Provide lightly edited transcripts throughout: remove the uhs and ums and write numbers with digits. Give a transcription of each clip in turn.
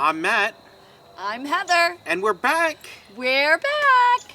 I'm Matt. I'm Heather. And we're back. We're back.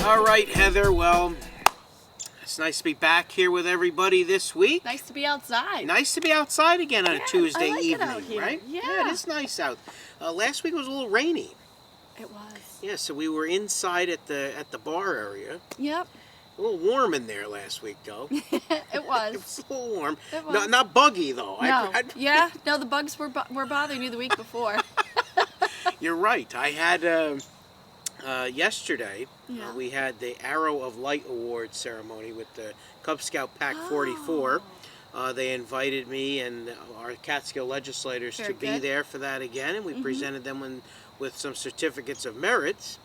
All right, Heather. Well, it's nice to be back here with everybody this week. Nice to be outside. Nice to be outside again on a Tuesday I like evening, it out here. right? Yeah. It is nice out. Last week was a little rainy. It was. Yeah, so we were inside at the bar area. Yep. A little warm in there last week, though. It was. It was a little warm. It was. Not buggy, though. No. No, the bugs were bothering you the week before. You're right. I had yesterday. Yeah. We had the Arrow of Light Award ceremony with the Cub Scout Pack 44. They invited me and our Catskill legislators Very to be good. there for that again, and we presented them with some certificates of merits.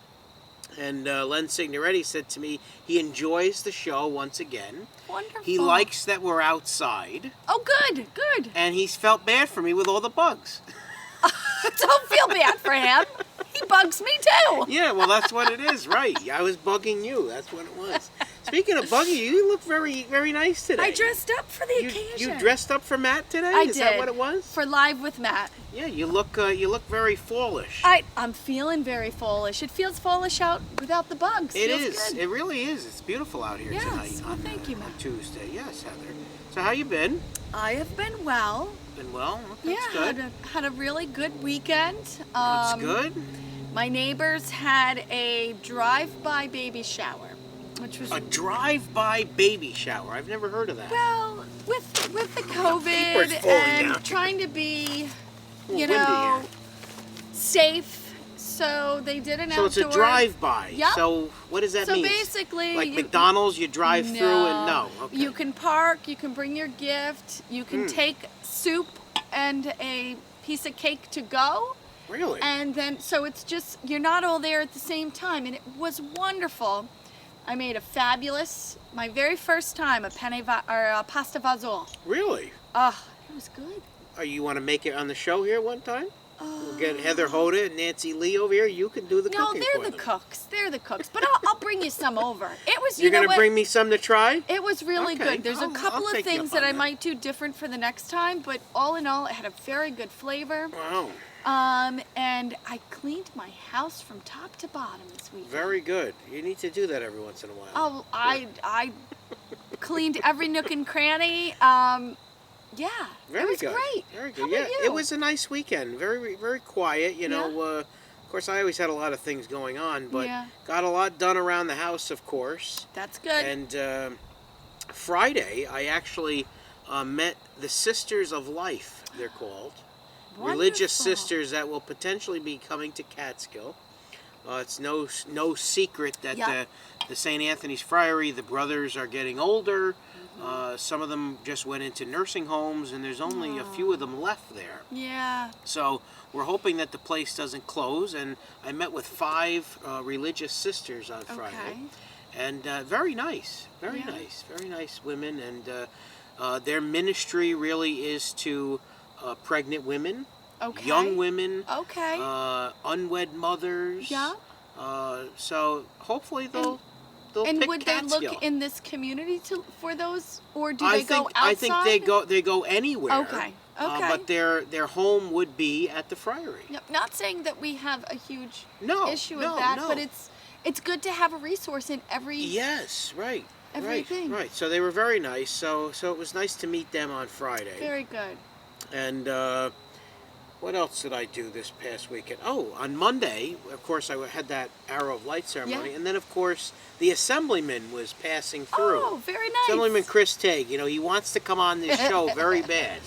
And Len Signoretti said to me he enjoys the show once again. Wonderful. He likes that we're outside. Oh, good. And he's felt bad for me with all the bugs. Don't feel bad for him. He bugs me too. Yeah, well, that's what it is, right? I was bugging you. That's what it was. Speaking of bugging you look very, very nice today. I dressed up for the occasion. You dressed up for Matt today? I Is that what it was? For Live with Matt. Yeah, you look very fallish. I'm feeling very fallish. It feels fallish out without the bugs. It Feels is. Good. It really is. It's beautiful out here tonight. Yes. Well, thank you, Matt. On Tuesday. Yes, Heather. So how you been? I have been well. Been well? That's Yeah, good. had a really good weekend. That's good. My neighbors had a drive-by baby shower, which was A drive-by baby shower. I've never heard of that. well with the paper's COVID falling and down. trying to be, Windy here. safe. So they did an So outdoor. it's a drive-by. Yep. So what does that So mean? basically, Like McDonald's, you drive through and no. Okay. You can park. You can bring your gift. You can take soup and a piece of cake to go. Really? And then, so it's just, you're not all there at the same time. And it was wonderful. I made my very first time, a pasta vazon. Really? It was good. You want to make it on the show here one time? We'll get Heather Hoda and Nancy Lee over here. You can do the No, cooking they're for the them. cooks. They're the cooks. But I'll bring you some over. It was, You're know going to what? bring me some to try? It was really Okay. good. There's I'll a couple of take you things up on that I that. might do different for the next time, but all in all, it had a very good flavor. Wow. And I cleaned my house from top to bottom this week. Very good. You need to do that every once in a while. Oh, I cleaned every nook and cranny. Yeah, Very it was good. great. Very good. How Yeah, about you? it was a nice weekend. Very, very quiet. You know, of course, I always had a lot of things going on, but got a lot done around the house, of course. That's good. And Friday, I actually met the Sisters of Life, they're called. Religious Wonderful. sisters that will potentially be coming to Catskill. It's no secret that the St. Anthony's Friary, the brothers are getting older. Some of them just went into nursing homes, and there's only a few of them left there. Yeah. So we're hoping that the place doesn't close. And I met with 5 religious sisters on Friday. Okay. And very nice, very nice women. And their ministry really is to pregnant women, Okay. young women, Okay. unwed mothers. Yeah. So hopefully they'll And pick would Catskill. they look in this community for those, or do I they go think outside? they go anywhere. Okay. Okay. But their home would be at the Friary. Yep. Not saying that we have a huge No, issue no, with that, no. but it's good to have a resource in every. Yes, right. Everything. Right. So they were very nice. So it was nice to meet them on Friday. Very good. And what else did I do this past weekend? Oh, on Monday, of course, I had that Arrow of Light ceremony. Yeah. And then, of course, the Assemblyman was passing through. Oh, very nice. Assemblyman Tag, he wants to come on this show very bad.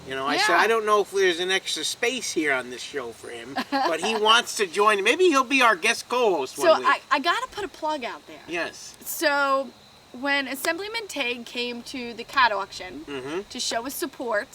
I said, Yeah. I don't know if there's an extra space here on this show for him, but he wants to join. Maybe he'll be our guest co-host So one week. I got to put a plug out there. Yes. So when Assemblyman Tag came to the cat auction to show his support,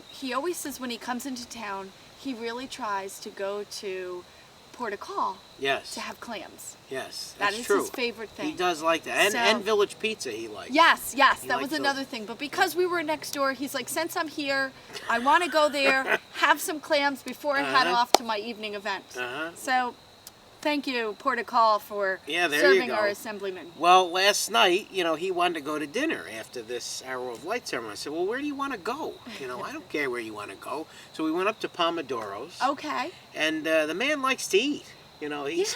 he always says when he comes into town, he really tries to go to Port of Call Yes. to have clams. Yes. That That's is true. his favorite thing. He does like that. And, So- and Village Pizza he likes. Yes, yes, He that was likes another those. thing. But because we were next door, he's like, since I'm here, I want to go there, have some clams before I head Uh-huh. off to my evening event. Uh-huh. So, thank you, Port of Call, for Yeah, there you serving go. our assemblyman. Well, last night, he wanted to go to dinner after this Arrow of Light ceremony. I said, well, where do you want to go? I don't care where you want to go. So we went up to Pomodoro's. Okay. And the man likes to eat. He's...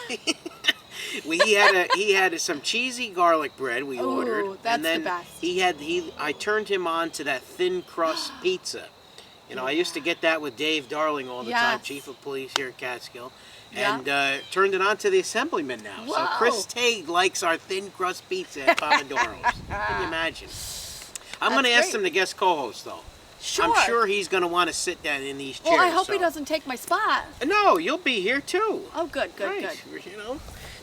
he had some cheesy garlic bread we Ooh, ordered. that's and then the best. I turned him on to that thin crust pizza. I used to get that with Dave Darling all the time, Yes. Chief of Police here at Catskill. Yeah. And turned it on to the Assemblyman now. So Whoa. Chris Tague likes our thin crust pizza at Pomodoro's. Can you imagine? I'm going to That's ask great. him to guest co-host, though. Sure. I'm sure he's going to want to sit down in these chairs. Well, I hope he so- doesn't take my spot. No, you'll be here too. Oh, good, good, Right, good.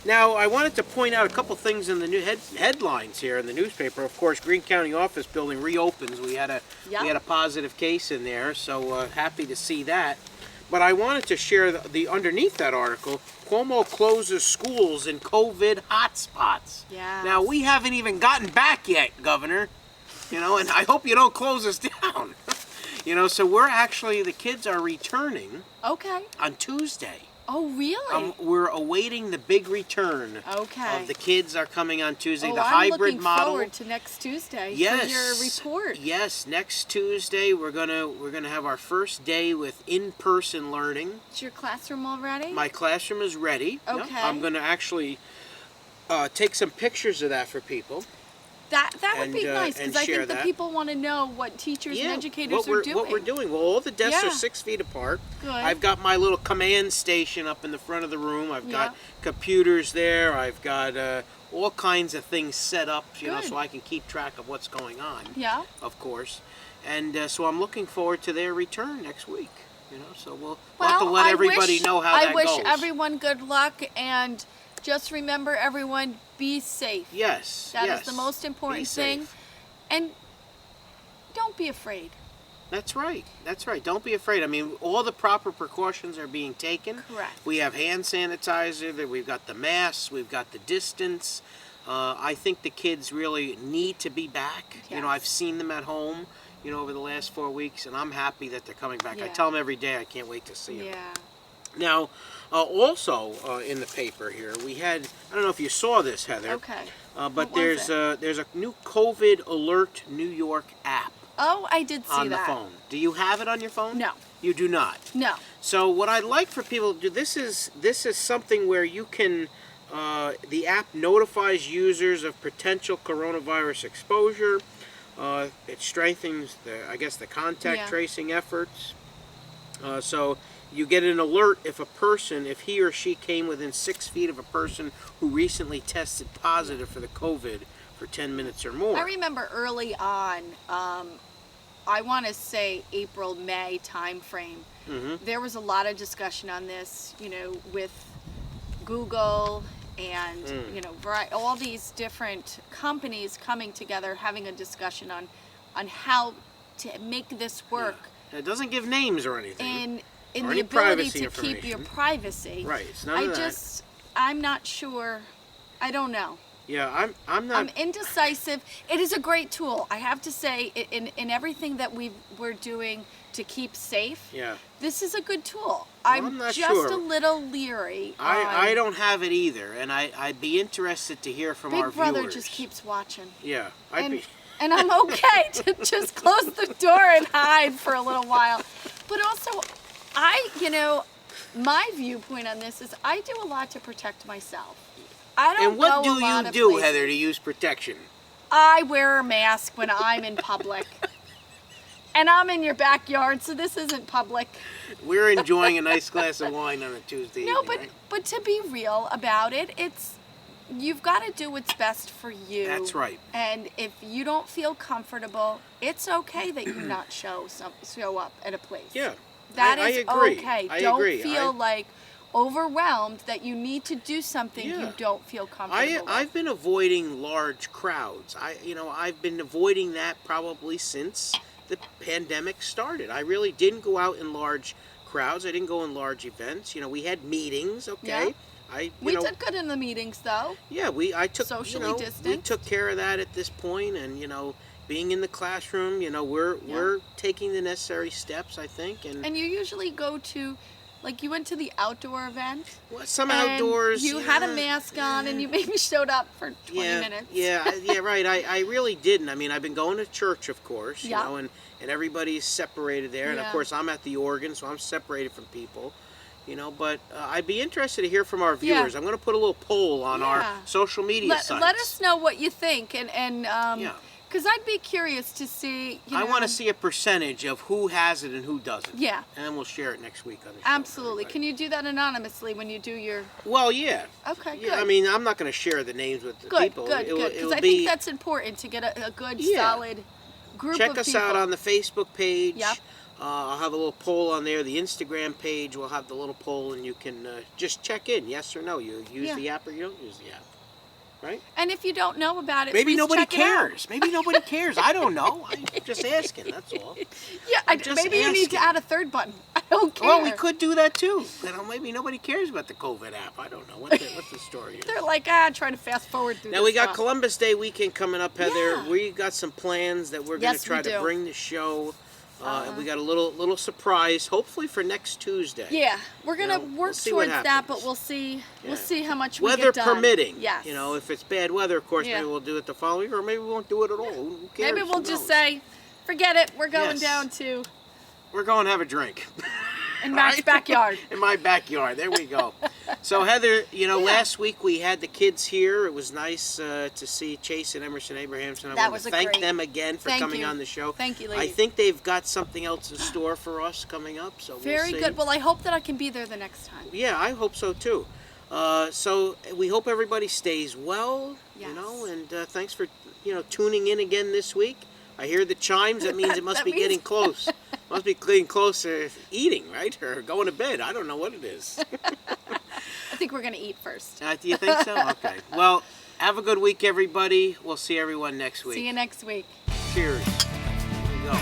Now, I wanted to point out a couple things in the new headlines here in the newspaper. Of course, Greene County Office Building reopens. We had a positive case in there, so happy to see that. But I wanted to share the underneath that article. Cuomo closes schools in COVID hotspots. Yeah. Now, we haven't even gotten back yet, Governor. And I hope you don't close us down. So the kids are returning Okay. on Tuesday. Oh, really? We're awaiting the big return Okay. of the kids are coming on Tuesday. Oh, The I'm hybrid looking model. forward to next Tuesday Yes. for your report. Yes, next Tuesday we're gonna have our first day with in-person learning. Is your classroom all ready? My classroom is ready. Yep. Okay. I'm gonna actually take some pictures of that for people. That would be and, nice and because I share think the that. people want to know what teachers and educators are doing. What we're doing. Well, all the desks Yeah. are 6 feet apart. Good. I've got my little command station up in the front of the room. I've got Yeah. computers there. I've got all kinds of things set up, Good. so I can keep track of what's going on. Yeah. Of course. And so I'm looking forward to their return next week. So we'll have to let everybody know how that goes. I wish everyone good luck, and just remember, everyone, be safe. Yes. That is yes. the most important Be thing. safe. And don't be afraid. That's right. That's right. Don't be afraid. I mean, all the proper precautions are being taken. Correct. We have hand sanitizer. We've got the masks. We've got the distance. I think the kids really need to be back. Yes. I've seen them at home, over the last 4 weeks, and I'm happy that they're coming back. I Yeah. tell them every day I can't wait to see them. Yeah. Now, also in the paper here, we had, I don't know if you saw this, Heather. Okay. But What was there's a new COVID Alert New York app Oh, I did see on that. the phone. Do you have it on your phone? No. You do not. No. So what I'd like for people to do, this is something where you can, the app notifies users of potential coronavirus exposure. It strengthens the contact Yeah. tracing efforts. So you get an alert if he or she came within 6 feet of a person who recently tested positive for the COVID for 10 minutes or more. I remember early on, I want to say April, May time frame, there was a lot of discussion on this, with Google and, all these different companies coming together, having a discussion on how to make this work It doesn't give names or anything. in Or the any ability privacy to keep your information. privacy. Right, it's none of that. I'm not sure. I don't know. Yeah, I'm not. I'm indecisive. It is a great tool. I have to say, in everything that we're doing to keep safe, Yeah. this is a good tool. I'm not just sure. a little leery. I on- don't have it either, and I'd be interested to hear from our Big Brother viewers. just keeps watching. Yeah, And I'm okay to just close the door and hide for a little while. But also, my viewpoint on this is I do a lot to protect myself. I don't And what go a do lot you of do, places. Heather, to use protection? I wear a mask when I'm in public. And I'm in your backyard, so this isn't public. We're enjoying a nice glass of wine on a Tuesday No, evening, right? but to be real about it, you've got to do what's best for you. That's right. And if you don't feel comfortable, it's okay that you not show up at a place. Yeah. That I is agree. okay. I Don't agree. feel like overwhelmed that you need to do something Yeah. you don't feel comfortable with. I've been avoiding large crowds. I've been avoiding that probably since the pandemic started. I really didn't go out in large crowds. I didn't go in large events. You know, we had meetings. Okay. Yeah. You know, did good in the meetings, though. Yeah, I took Socially we distanced. took care of that at this point, and you know, being in the classroom, you know, we're taking the necessary steps, I think, and you usually go to, like, you went to the outdoor event. well, some and outdoors. You had a mask on, and you maybe showed up for 20 minutes. Yeah, right. I really didn't. I mean, I've been going to church, of course, you Yeah. know, and everybody's separated there, and of Yeah. course I'm at the organ, so I'm separated from people. You know, but I'd be interested to hear from our viewers. Yeah. I'm going to put a little poll on our Yeah. social media sites. Let us know what you think, and Yeah. because I'd be curious to see. You know, I want to see a percentage of who has it and who doesn't. Yeah. And then we'll share it next week on the show. Absolutely. Can you do that anonymously when you do your? Well, yeah. Okay. Yeah, Good. I mean, I'm not going to share the names with the Good. people. Good. It'll- Good. Because it'll I be- think that's important to get a good, Yeah. solid group Check of us people. out on the Facebook page. Yep. I'll have a little poll on there. The Instagram page will have the little poll, and you can just check in, yes or no. You use Yeah. the app or you don't use the app, right? And if you don't know about it, Maybe please nobody check it out. cares. Maybe nobody cares. I don't know. I'm just asking. That's all. Yeah. I'm just Maybe you need to asking. add a third button. I don't care. Well, we could do that too. You know, maybe nobody cares about the COVID app. I don't know what the story is. They're like, trying to fast forward through. Now this we got stuff. Columbus Day weekend coming up, Heather. Yeah. We got some plans that we're going Yes, to try we to do. bring the show. And we got a little surprise, hopefully for next Tuesday. Yeah, we're gonna We'll work see what towards that, happens. but we'll see. Yeah. We'll see how much we Weather get done. permitting. Yes. You know, if it's bad weather, of course, Yeah. maybe we'll do it the following, or maybe we won't do it at all. Who cares? Maybe we'll Who just knows? say, forget it. We're going Yes. down to We're going to have a drink. in Matt's Right? backyard. In my backyard. There we go. So, Heather, you know, Yeah. last week we had the kids here. It was nice to see Chase and Emerson Abrahamson. I That want was to a thank great- them again for Thank coming you. on the show. Thank you, I ladies. think they've got something else in store for us coming up. So Very we'll see. good. Well, I hope that I can be there the next time. Yeah, I hope so too. So we hope everybody stays well. Yes. You know, and thanks for tuning in again this week. I hear the chimes. That means it must That be means- getting close. Must be getting close to eating, right? Or going to bed. I don't know what it is. I think we're gonna eat first. Do you think so? Okay. Well, have a good week, everybody. We'll see everyone next week. See you next week. Cheers. Here we go.